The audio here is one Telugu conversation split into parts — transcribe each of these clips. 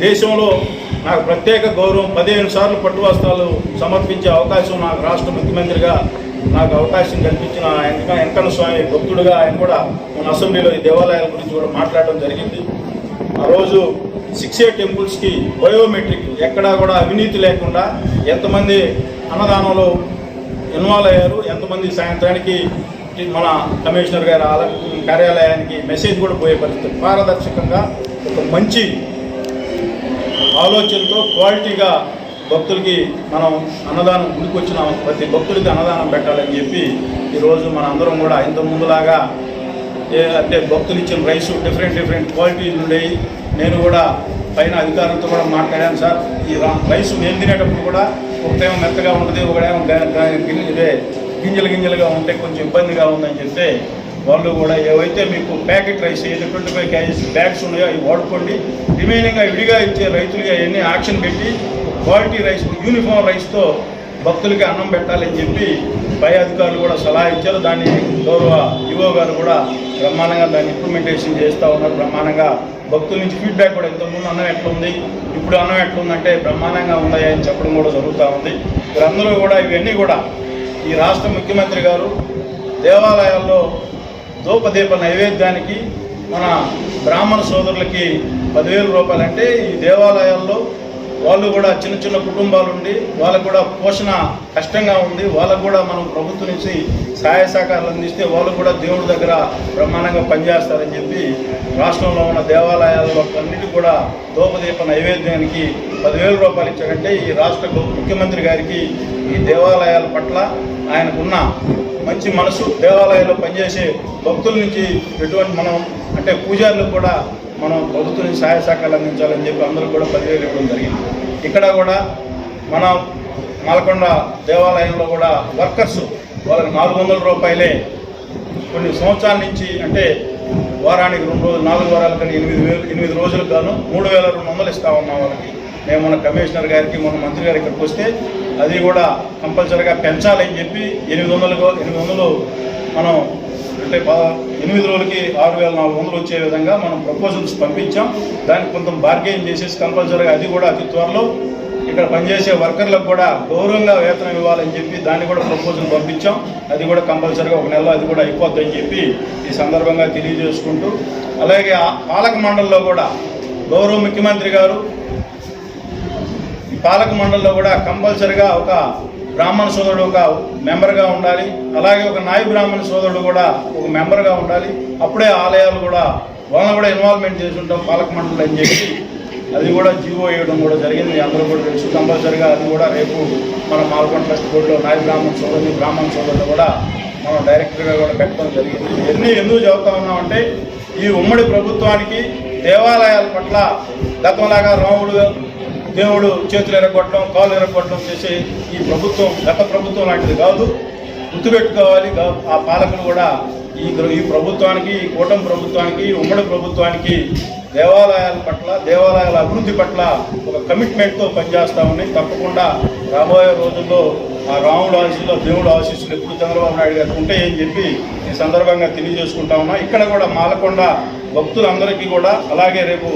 దేశంలో నాకు ప్రత్యేక గౌరవం 15 సార్లు పట్టు వస్త్రాలు సమర్పించే అవకాశం నాకు రాష్ట్ర ముఖ్యమంత్రిగా నాకు అవకాశం కల్పించిన వెంకన్న స్వామి భక్తుడుగా ఆయన కూడా మన అసెంబ్లీలో ఈ దేవాలయాల గురించి కూడా మాట్లాడడం జరిగింది. ఆ రోజు 6A టెంపుల్స్కి బయోమెట్రిక్ ఎక్కడా కూడా అవినీతి లేకుండా ఎంతమంది అన్నదానంలో ఇన్వాల్వ్ అయ్యారు, ఎంతమంది సాయంత్రానికి మన కమిషనర్ గారి కార్యాలయానికి మెసేజ్ కూడా పోయే పరిస్థితి. పారదర్శకంగా ఒక మంచి ఆలోచనతో క్వాలిటీగా భక్తులకి మనం అన్నదానం గుడికి వచ్చిన ప్రతి భక్తుడికి అన్నదానం పెట్టాలని చెప్పి ఈరోజు మన అందరం కూడా ఇంత ముందులాగా అంటే భక్తులు ఇచ్చిన రైస్ డిఫరెంట్ క్వాలిటీలు ఉండేవి. నేను కూడా పైన అధికారులతో కూడా మాట్లాడాను. సార్, ఈ రైస్ మేము తినేటప్పుడు కూడా ఒకటేమో మెత్తగా ఉంటుంది, ఒకటేమో గింజలుగా ఉంటే కొంచెం ఇబ్బందిగా ఉందని చెప్తే వాళ్ళు కూడా ఏవైతే మీకు ప్యాకెట్ రైస్ 25 kgs బ్యాగ్స్ ఉన్నాయో అవి వాడుకోండి, రిమైనింగ్గా విడిగా ఇచ్చే రైతులుగా అవన్నీ యాక్షన్ పెట్టి క్వాలిటీ రైస్ యూనిఫామ్ రైస్తో భక్తులకి అన్నం పెట్టాలని చెప్పి పై అధికారులు కూడా సలహా ఇచ్చారు. దాన్ని గౌరవ ఈవో గారు కూడా బ్రహ్మాండంగా దాన్ని ఇంప్లిమెంటేషన్ చేస్తూ ఉన్నారు. బ్రహ్మాండంగా భక్తుల నుంచి ఫీడ్బ్యాక్ కూడా ఇంతకుముందు అన్నం ఎట్లుంది, ఇప్పుడు అన్నం ఎట్లుందంటే బ్రహ్మాండంగా ఉన్నాయని అని చెప్పడం కూడా జరుగుతూ ఉంది. వీరందరూ కూడా ఇవన్నీ కూడా ఈ రాష్ట్ర ముఖ్యమంత్రి గారు దేవాలయాల్లో ధూపదీప నైవేద్యానికి మన బ్రాహ్మణ సోదరులకి 10,000 రూపాయలు అంటే ఈ దేవాలయాల్లో వాళ్ళు కూడా చిన్న కుటుంబాలు ఉండి వాళ్ళకు కూడా పోషణ కష్టంగా ఉంది, వాళ్ళకు కూడా మనం ప్రభుత్వం నుంచి సహాయ సహకారాలు అందిస్తే వాళ్ళు కూడా దేవుడి దగ్గర బ్రహ్మాండంగా పనిచేస్తారని చెప్పి రాష్ట్రంలో ఉన్న దేవాలయాల్లో అన్నిటి కూడా ధూపదీప నైవేద్యానికి 10,000 రూపాయలు ఇచ్చారంటే ఈ రాష్ట్ర ముఖ్యమంత్రి గారికి ఈ దేవాలయాల పట్ల ఆయనకున్న మంచి మనసు, దేవాలయాల్లో పనిచేసే భక్తుల నుంచి ఎటువంటి మనం అంటే పూజారులకు కూడా మనం ప్రభుత్వం నుంచి సహాయ సహకారాలు అందించాలని చెప్పి అందరూ కూడా 10,000 ఇవ్వడం జరిగింది. ఇక్కడ కూడా మన మాలకొండ దేవాలయంలో కూడా వర్కర్స్ వాళ్ళకి 400 రూపాయలే కొన్ని సంవత్సరాల నుంచి అంటే వారానికి 2 రోజులు 4 వారాలు కానీ 8 రోజులకు గాను 3,200 ఇస్తా ఉన్నాం వాళ్ళకి. మేము మన కమిషనర్ గారికి మన మంత్రి గారు ఇక్కడికి వస్తే అది కూడా కంపల్సరీగా పెంచాలని చెప్పి 800 మనం అంటే 8 రోజులకి 6,400 వచ్చే విధంగా మనం ప్రపోజల్స్ పంపించాం. దానికి కొంత బార్గెయిన్ చేసేసి కంపల్సరీగా అది కూడా అతి త్వరలో ఇక్కడ పనిచేసే వర్కర్లకు కూడా గౌరవంగా వేతనం ఇవ్వాలని చెప్పి దాన్ని కూడా ప్రపోజల్ పంపించాం. అది కూడా కంపల్సరీగా 1 నెలలో అది కూడా అయిపోద్దని చెప్పి ఈ సందర్భంగా తెలియజేసుకుంటూ, అలాగే పాలక మండలిలో కూడా గౌరవ ముఖ్యమంత్రి గారు ఈ పాలక మండలిలో కూడా కంపల్సరీగా ఒక బ్రాహ్మణ సోదరుడు ఒక మెంబర్గా ఉండాలి, అలాగే ఒక నాయి బ్రాహ్మణ సోదరుడు కూడా ఒక మెంబర్గా ఉండాలి. అప్పుడే ఆలయాలు కూడా వాళ్ళని కూడా ఇన్వాల్వ్మెంట్ చేసి ఉంటాం పాలక మండలి అని చెప్పి అది కూడా జీవో వేయడం కూడా జరిగింది. అందరూ కూడా తెలుసు. కంపల్సరీగా అది కూడా రేపు మన మాలకొండ ట్రస్ట్ బోర్డులో నాయి బ్రాహ్మణ సోదరులు కూడా మనం డైరెక్టర్గా కూడా పెట్టడం జరిగింది. ఇవన్నీ ఎందుకు చెబుతా ఉన్నామంటే ఈ ఉమ్మడి ప్రభుత్వానికి దేవాలయాల పట్ల గతంలాగా దేవుడు చేతులు ఎరగొట్టడం కాళ్ళు ఎరగొట్టడం చేసే ఈ ప్రభుత్వం గత ప్రభుత్వం లాంటిది కాదు. గుర్తుపెట్టుకోవాలి. ఆ పాలకులు కూడా ఈ ప్రభుత్వానికి, ఈ కూటమి ప్రభుత్వానికి, ఉమ్మడి ప్రభుత్వానికి దేవాలయాల పట్ల, దేవాలయాల అభివృద్ధి పట్ల ఒక కమిట్మెంట్తో పనిచేస్తూ ఉన్నాయి. తప్పకుండా రాబోయే రోజుల్లో ఆ రాముడు ఆశీస్సులో దేవుడు ఆశీస్సులు ఎప్పుడు చంద్రబాబు నాయుడు గారికి ఉంటాయని చెప్పి ఈ సందర్భంగా తెలియజేసుకుంటా ఉన్నా. ఇక్కడ కూడా మాలకొండ భక్తులందరికీ కూడా, అలాగే రేపు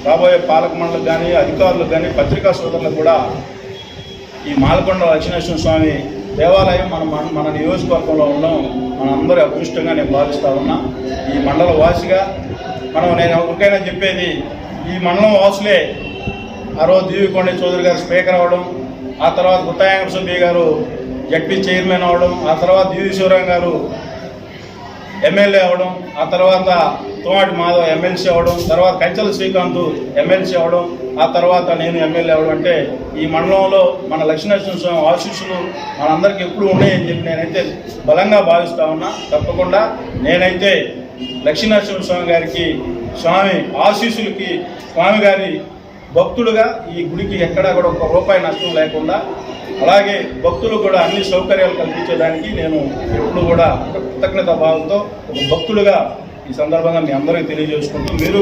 రాబోయే పాలక మండలికి కానీ అధికారులకు కానీ పత్రికా సోదరులకు కూడా ఈ మాలకొండ లక్ష్మీనరసింహ స్వామి దేవాలయం మన నియోజకవర్గంలో ఉండడం మనందరూ అదృష్టంగా నేను భావిస్తూ ఉన్నా. ఈ మండల వాసిగా నేను ఎవరికైనా చెప్పేది, ఈ మండలం వాసులే ఆ రోజు దీవికొండ చౌదరి గారు స్పీకర్ అవ్వడం, ఆ తర్వాత గుత్తాయంగ సుబ్బయ్య గారు జడ్పీ చైర్మన్ అవ్వడం, ఆ తర్వాత శివరాం గారు ఎమ్మెల్యే అవ్వడం, ఆ తర్వాత తోమాటి మాధవ్ ఎమ్మెల్సీ అవ్వడం, తర్వాత కంచెల శ్రీకాంత్ ఎమ్మెల్సీ అవ్వడం, ఆ తర్వాత నేను ఎమ్మెల్యే అవ్వడం అంటే ఈ మండలంలో మన లక్ష్మీనరసింహ స్వామి ఆశీస్సులు మనందరికీ ఎప్పుడు ఉన్నాయని చెప్పి నేనైతే బలంగా భావిస్తూ ఉన్నా. తప్పకుండా నేనైతే లక్ష్మీనరసింహ స్వామి గారికి, స్వామి ఆశీస్సులకి, స్వామి గారి భక్తులుగా ఈ గుడికి ఎక్కడా కూడా ₹1 నష్టం లేకుండా, అలాగే భక్తులు కూడా అన్ని సౌకర్యాలు కల్పించేదానికి నేను ఎప్పుడు కూడా కృతజ్ఞతా భావంతో ఒక భక్తులుగా ఈ సందర్భంగా మీ అందరికీ తెలియజేసుకుంటూ మీరు